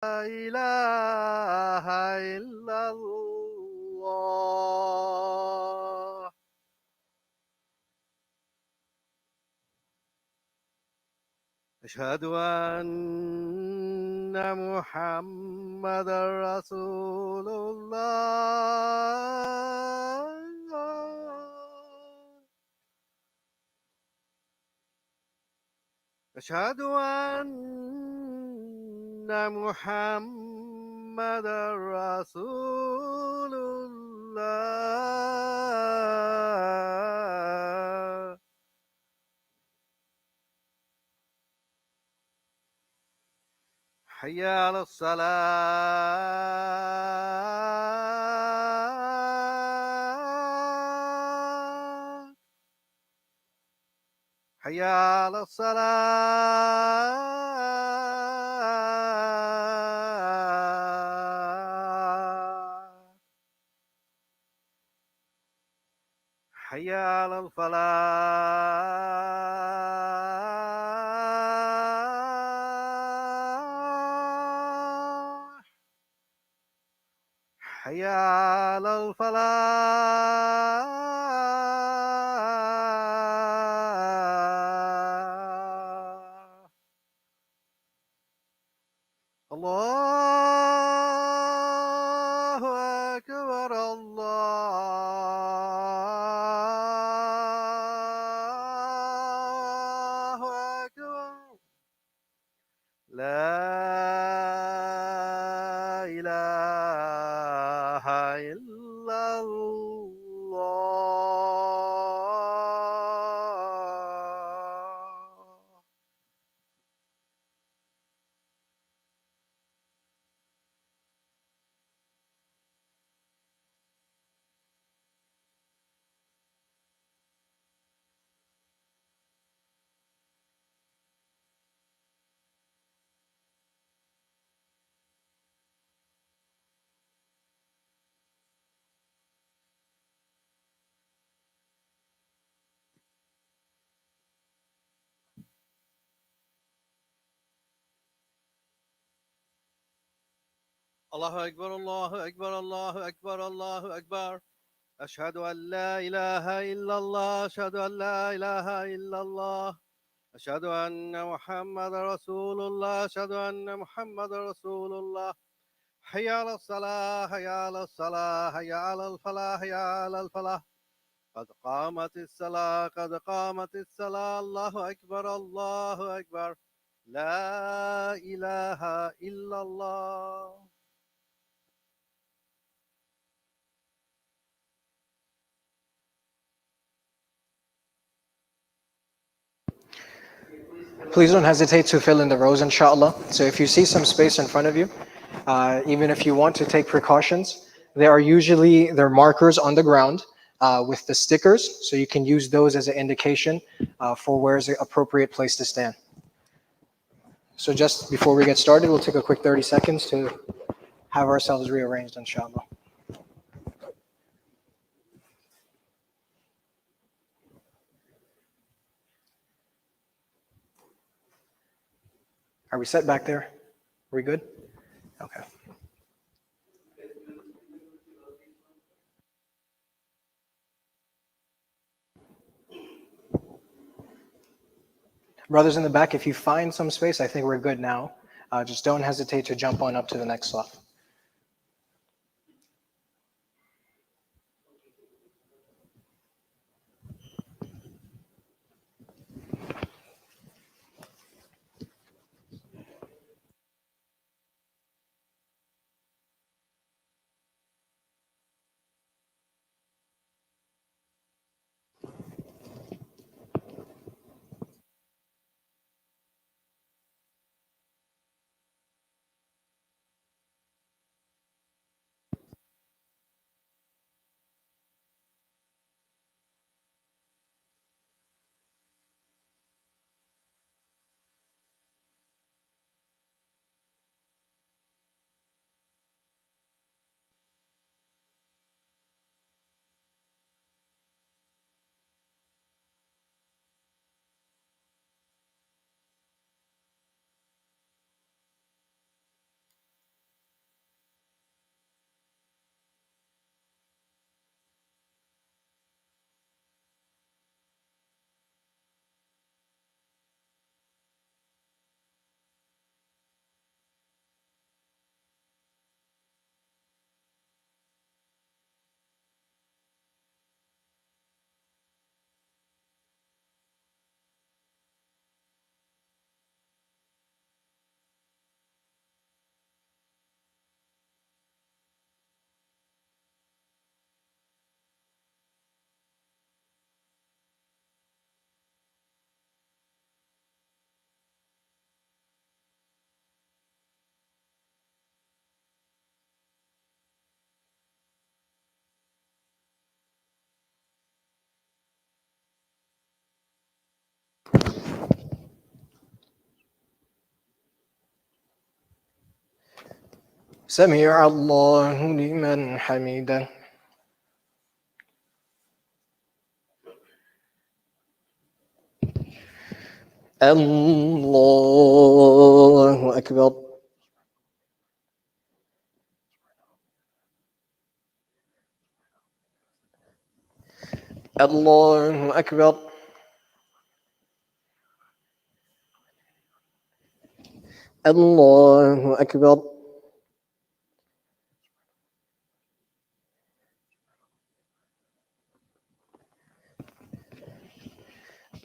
إله إلا الله أشهد أن محمدا رسول الله أشهد أن محمدا رسول الله حي على الصلاة حي على الصلاة حي على الفلاح حي على الفلاح الله أكبر الله أكبر لا إله إلا الله الله أكبر الله أكبر الله أكبر الله أكبر أشهد أن لا إله إلا الله أشهد أن لا إله إلا الله أشهد أن محمد رسول الله أشهد أن محمد رسول الله حي على الصلاة حي على الصلاة حي على الفلاح حي على الفلاح قد قامت الصلاة قد قامت الصلاة الله أكبر الله أكبر لا إله إلا الله Please don't hesitate to fill in the rows, inshallah. So if you see some space in front of you, even if you want to take precautions, there are markers on the ground with the stickers, so you can use those as an indication for where is the appropriate place to stand. So just before we get started, we'll take a quick 30 seconds to have ourselves rearranged, inshallah. Are we set back there? Are we good? Okay. Brothers in the back, if you find some space, I think we're good now. Just don't hesitate to jump on up to the next slot. سمع الله لمن حمده. الله أكبر. الله أكبر. الله أكبر.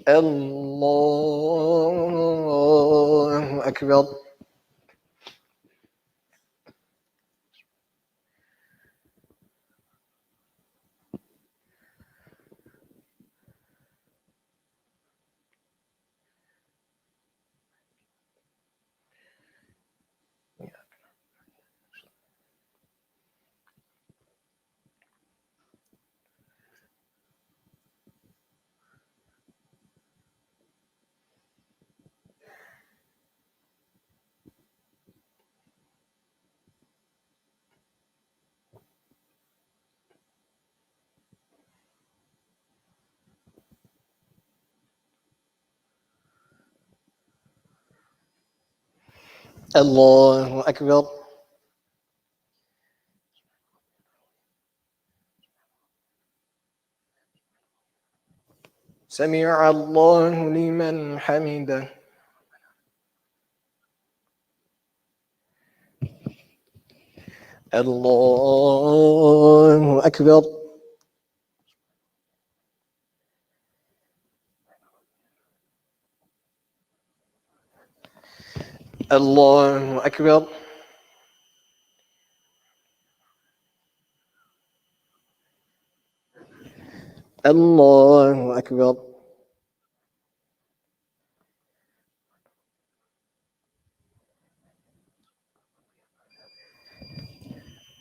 الله أكبر. الله أكبر. سمع الله لمن حمده. الله أكبر. الله أكبر. الله أكبر.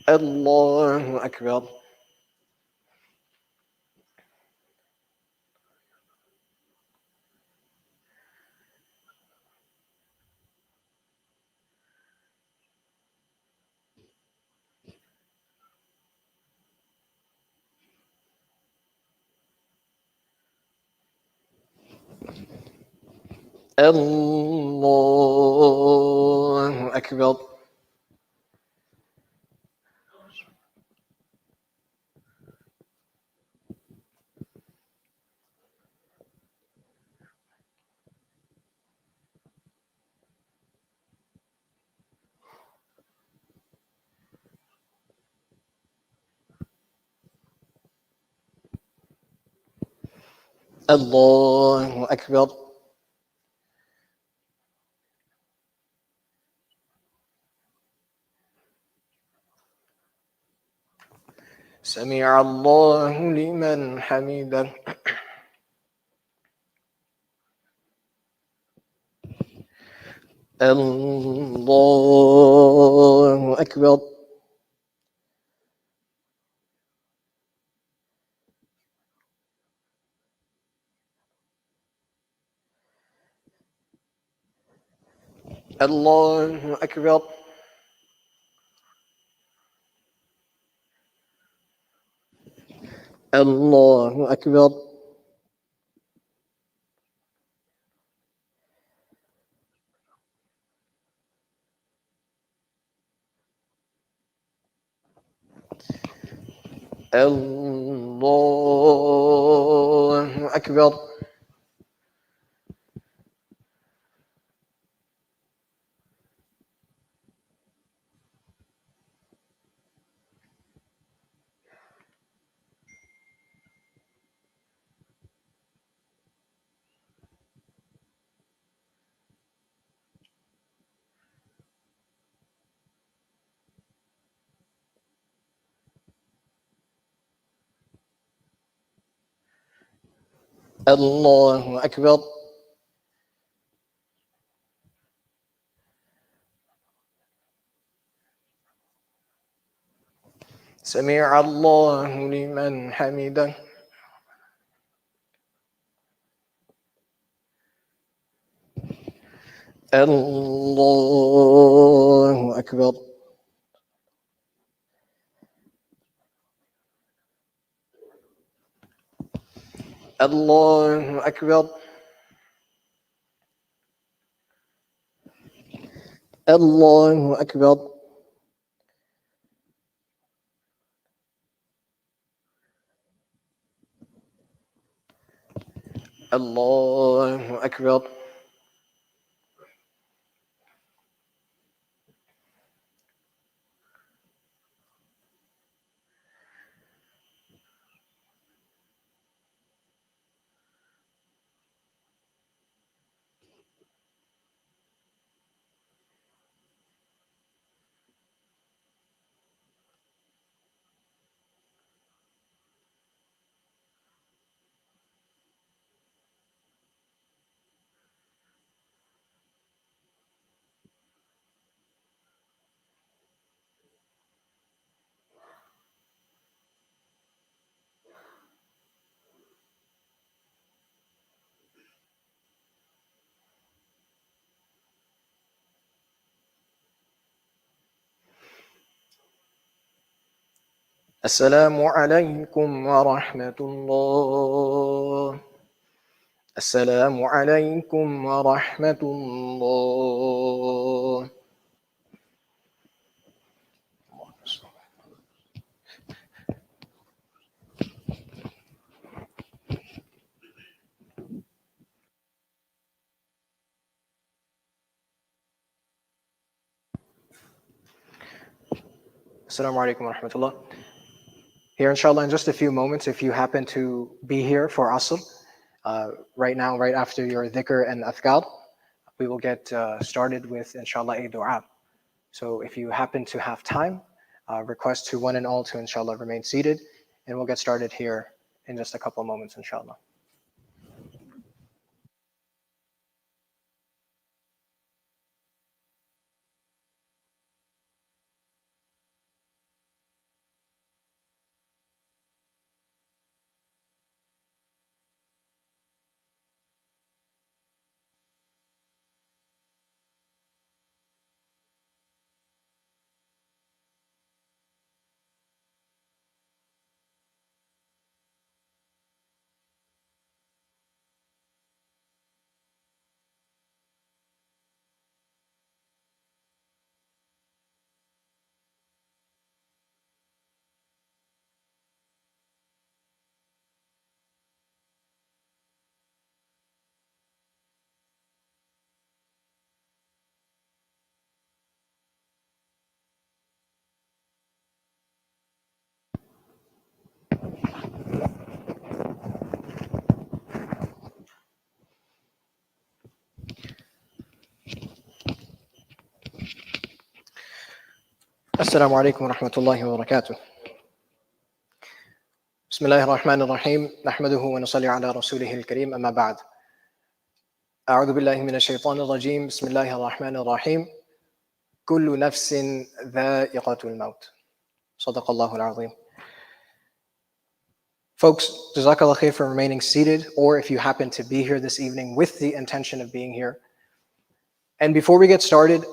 الله أكبر. الله أكبر. الله أكبر. سمع الله لمن حمده. الله أكبر. الله أكبر. الله أكبر. الله أكبر. الله أكبر. سمع الله لمن حمده. الله أكبر. الله أكبر الله أكبر الله أكبر السلام عليكم ورحمة الله السلام عليكم ورحمة الله السلام عليكم ورحمة الله. Here, inshallah, in just a few moments, if you happen to be here for Asr, right now, right after your dhikr and athkar, we will get started with, inshallah, a dua. So if you happen to have time, request to one and all to, inshallah, remain seated, and we'll get started here in just a couple of moments, inshallah. السلام عليكم ورحمة الله وبركاته. بسم الله الرحمن الرحيم نحمده ونصلي على رسوله الكريم أما بعد. أعوذ بالله من الشيطان الرجيم بسم الله الرحمن الرحيم كل نفس ذائقة الموت صدق الله العظيم. Folks, Jazakallah khair for remaining seated, or if you happen to be here this evening with the intention of being here. And before we get started,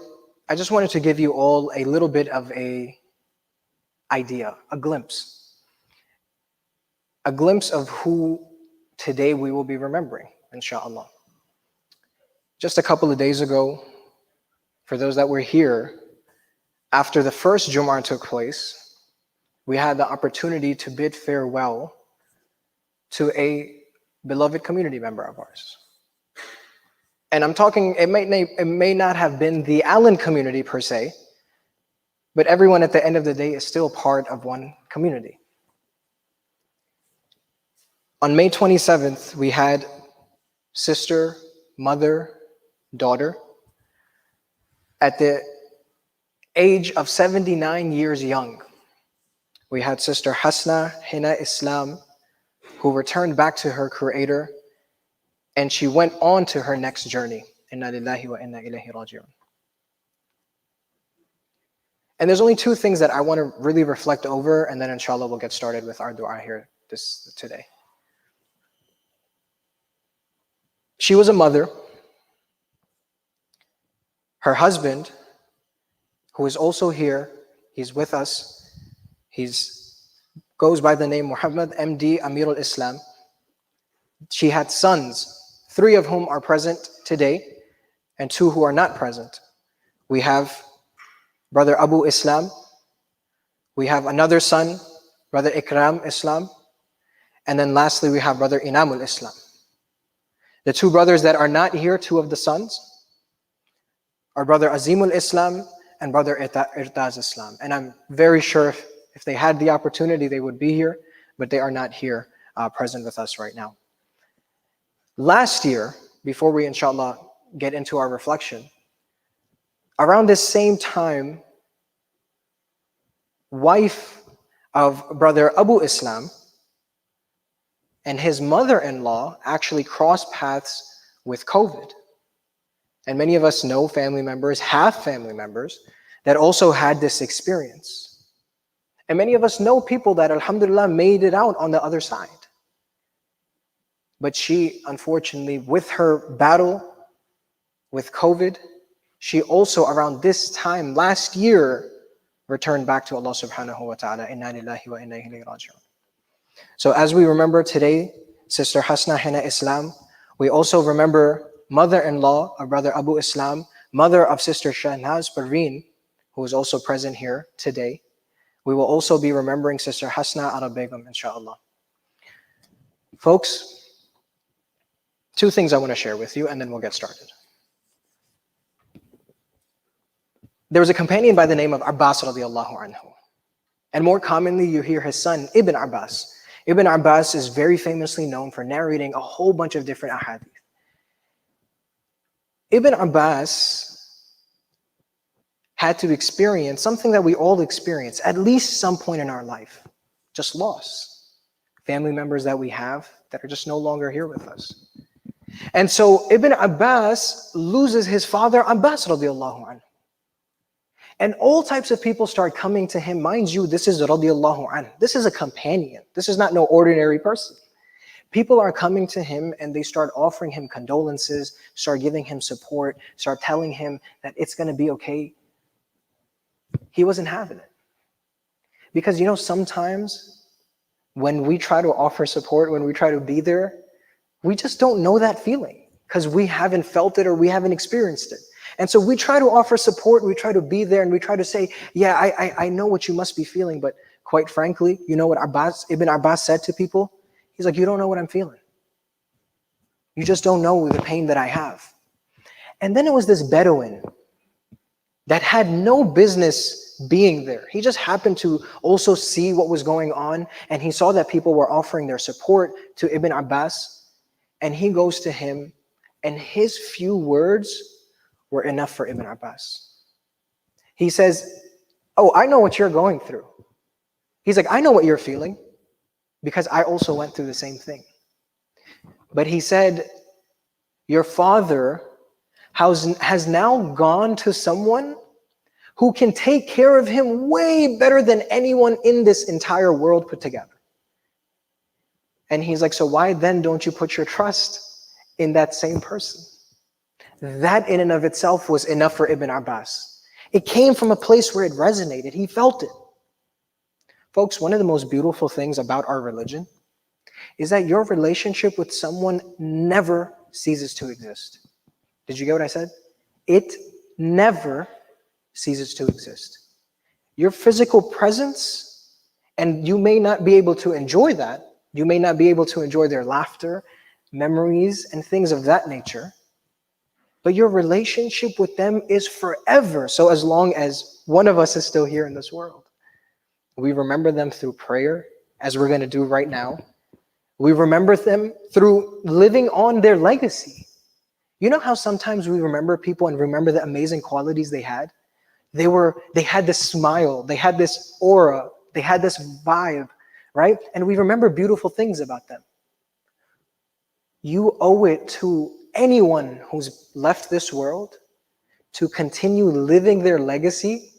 I just wanted to give you all a little bit of a idea, a glimpse of who today we will be remembering, inshallah. Just a couple of days ago, for those that were here, after the first Jum'ah took place, we had the opportunity to bid farewell to a beloved community member of ours. And I'm talking, it may not have been the Allen community per se, but everyone at the end of the day is still part of one community. On May 27th, we had sister, mother, daughter, at the age of 79 years young. We had sister Hasna Hena Islam, who returned back to her creator, and she went on to her next journey. Inna lillahi wa inna ilayhi raji'un. And there's only two things that I want to really reflect over, and then inshallah we'll get started with our dua here today. She was a mother. Her husband, who is also here, he's with us. He goes by the name Muhammad MD Amir al-Islam. She had sons, 3 of whom are present today and 2 who are not present. We have Brother Abu Islam. We have another son, Brother Ikram Islam. And then lastly, we have Brother Inamul Islam. The 2 brothers that are not here, 2 of the sons, are Brother Azimul Islam and Brother Irtaz Islam. And I'm very sure if they had the opportunity, they would be here, but they are not here present with us right now. Last year, before we inshallah get into our reflection, around this same time, wife of Brother Abu Islam and his mother-in-law actually crossed paths with COVID. And many of us know family members, have family members that also had this experience. And many of us know people that, alhamdulillah, made it out on the other side. But she, unfortunately, with her battle with COVID, she also around this time last year returned back to Allah subhanahu wa ta'ala. Inna lillahi wa inna ilayhi raji'un. So as we remember today, Sister Hasna Hena Islam, we also remember mother-in-law of Brother Abu Islam, mother of Sister Shahnaz Parveen, who is also present here today. We will also be remembering Sister Hasna Ara Begum, inshallah. Folks, 2 things I want to share with you, and then we'll get started. There was a companion by the name of Abbas radiallahu anhu. And more commonly, you hear his son, Ibn Abbas. Ibn Abbas is very famously known for narrating a whole bunch of different ahadith. Ibn Abbas had to experience something that we all experience at least some point in our life, just loss. Family members that we have that are just no longer here with us. And so Ibn Abbas loses his father, Abbas radiallahu anhu. And all types of people start coming to him. Mind you, this is radiallahu anhu. This is a companion. This is not no ordinary person. People are coming to him and they start offering him condolences, start giving him support, start telling him that it's going to be okay. He wasn't having it. Because sometimes when we try to offer support, when we try to be there, we just don't know that feeling because we haven't felt it or we haven't experienced it. And so we try to offer support, we try to be there, and we try to say, yeah, I know what you must be feeling, but quite frankly, you know what Ibn Abbas said to people? He's like, you don't know what I'm feeling. You just don't know the pain that I have. And then it was this Bedouin that had no business being there. He just happened to also see what was going on, and he saw that people were offering their support to Ibn Abbas, and he goes to him, and his few words were enough for Ibn Abbas. He says, oh, I know what you're going through. He's like, I know what you're feeling because I also went through the same thing. But he said, your father has now gone to someone who can take care of him way better than anyone in this entire world put together. And he's like, so why then don't you put your trust in that same person? That in and of itself was enough for Ibn Abbas. It came from a place where it resonated. He felt it. Folks, one of the most beautiful things about our religion is that your relationship with someone never ceases to exist. Did you get what I said? It never ceases to exist. Your physical presence, and you may not be able to enjoy that. You may not be able to enjoy their laughter, memories, and things of that nature. But your relationship with them is forever. So as long as one of us is still here in this world, we remember them through prayer, as we're going to do right now. We remember them through living on their legacy. You know how sometimes we remember people and remember the amazing qualities they had? They had this smile, they had this aura, they had this vibe, right? And we remember beautiful things about them. You owe it to anyone who's left this world to continue living their legacy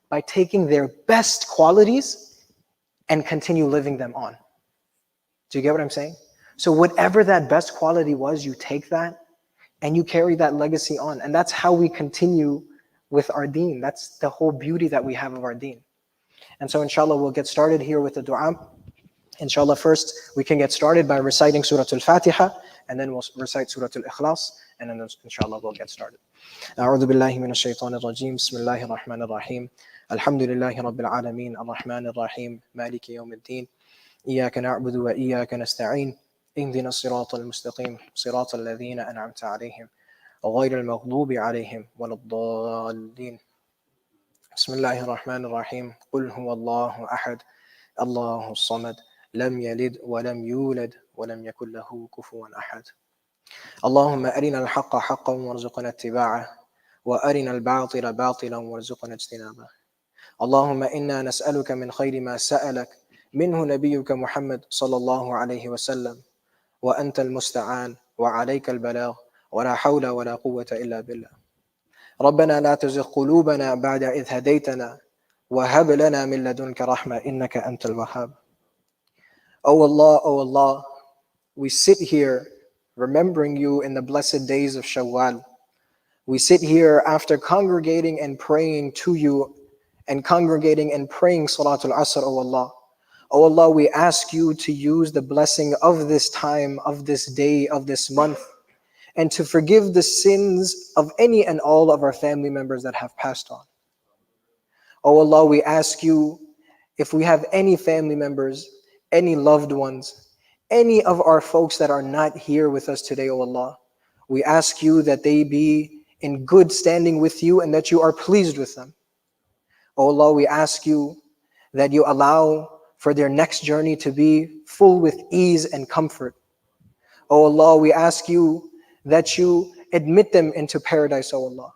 by taking their best qualities and continue living them on. Do you get what I'm saying? So whatever that best quality was, you take that and you carry that legacy on. And that's how we continue with our deen. That's the whole beauty that we have of our deen. And so inshallah, we'll get started here with the dua. Inshallah, first we can get started by reciting Surah Al-Fatiha, and then we'll recite Surah Al-Ikhlas, and then inshallah we'll get started. أعوذ بالله من الشيطان الرجيم بسم الله الرحمن الرحيم الحمد لله رب العالمين الرحمن الرحيم مالك يوم الدين إياك نعبد وإياك نستعين اهدنا الصراط المستقيم صراط الذين أنعمت عليهم غير المغضوب عليهم ولا الضالين بسم الله الرحمن الرحيم قل هو الله أحد الله الصمد لم يلد ولم يولد ولم يكن له كفوا أحد اللهم أرنا الحق حقا وارزقنا اتباعه وأرنا الباطل باطلا وارزقنا اجتنابه اللهم إنا نسألك من خير ما سألك منه نبيك محمد صلى الله عليه وسلم وأنت المستعان وعليك البلاغ ولا حول ولا قوة إلا بالله ربنا لا تزغ قلوبنا بعد إذ هديتنا وهب لنا من لدنك رحمة إنك أنت الوهاب. O Allah, we sit here remembering you in the blessed days of Shawwal. We sit here after congregating and praying to you and congregating and praying Salatul Asr, O Allah. O Allah, we ask you to use the blessing of this time, of this day, of this month, and to forgive the sins of any and all of our family members that have passed on. O Allah, we ask you, if we have any family members, any loved ones, any of our folks that are not here with us today, O Allah, we ask you that they be in good standing with you and that you are pleased with them. O Allah, we ask you that you allow for their next journey to be full with ease and comfort. O Allah, we ask you that you admit them into paradise, O Allah.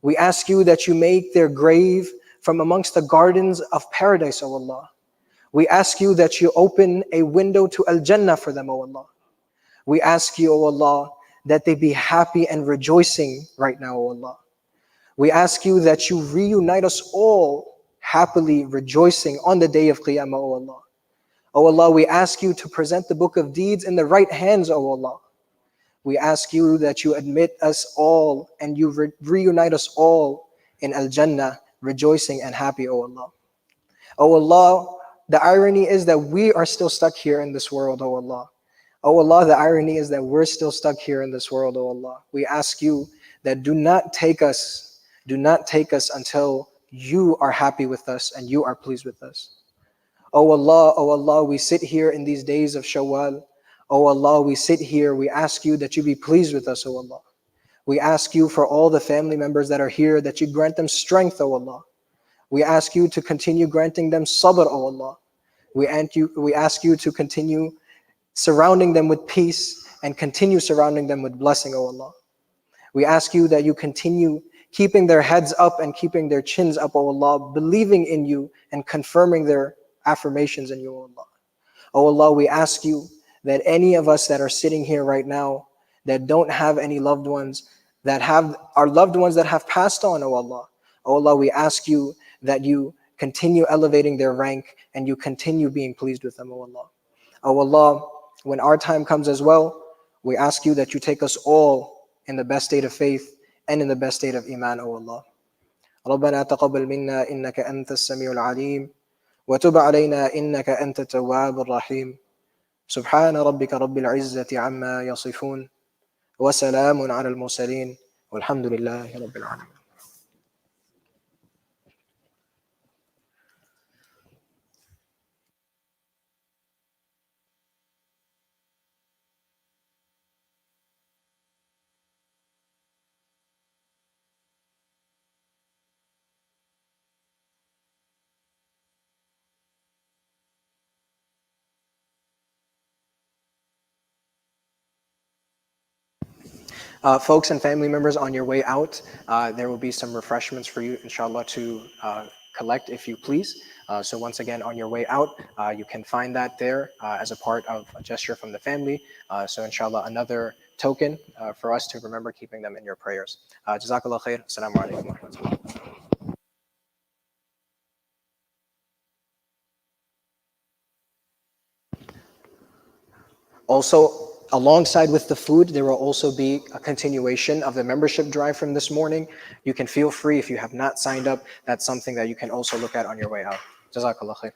We ask you that you make their grave from amongst the gardens of paradise, O Allah. We ask you that you open a window to Al-Jannah for them, O Allah. We ask you, O Allah, that they be happy and rejoicing right now, O Allah. We ask you that you reunite us all happily rejoicing on the day of Qiyamah, O Allah. O Allah, we ask you to present the book of deeds in the right hands, O Allah. We ask you that you admit us all and you reunite us all in Al-Jannah, rejoicing and happy, O Allah. O Allah, the irony is that we are still stuck here in this world, O Allah. O Allah, the irony is that we're still stuck here in this world, O Allah. We ask you that do not take us until you are happy with us and you are pleased with us. O Allah, we sit here in these days of Shawwal. O Allah, we sit here, we ask you that you be pleased with us, O Allah. We ask you for all the family members that are here, that you grant them strength, O Allah. We ask you to continue granting them sabr, O Allah. We ask you to continue surrounding them with peace and continue surrounding them with blessing, O Allah. We ask you that you continue keeping their heads up and keeping their chins up, O Allah, believing in you and confirming their affirmations in you, O Allah. O Allah, we ask you that any of us that are sitting here right now that don't have any loved ones, that have our loved ones that have passed on, O Allah. O Allah, we ask you that you continue elevating their rank and you continue being pleased with them, O Allah. O Allah, when our time comes as well, we ask you that you take us all in the best state of faith and in the best state of iman, O Allah. ربنا تقبل منا إنك أنت السميع العليم وتب علينا إنك أنت التواب الرحيم سبحان ربك رب العزة عما يصفون وسلام على المرسلين والحمد لله رب العالمين. Folks and family members, on your way out, there will be some refreshments for you, inshallah, to collect if you please. So once again, on your way out, you can find that there as a part of a gesture from the family. So inshallah, another token for us to remember keeping them in your prayers. Jazakallah khair. Assalamu alaikum wa rahmatullah. Also, alongside with the food, there will also be a continuation of the membership drive from this morning. You can feel free, if you have not signed up, that's something that you can also look at on your way out. Jazakallah khair.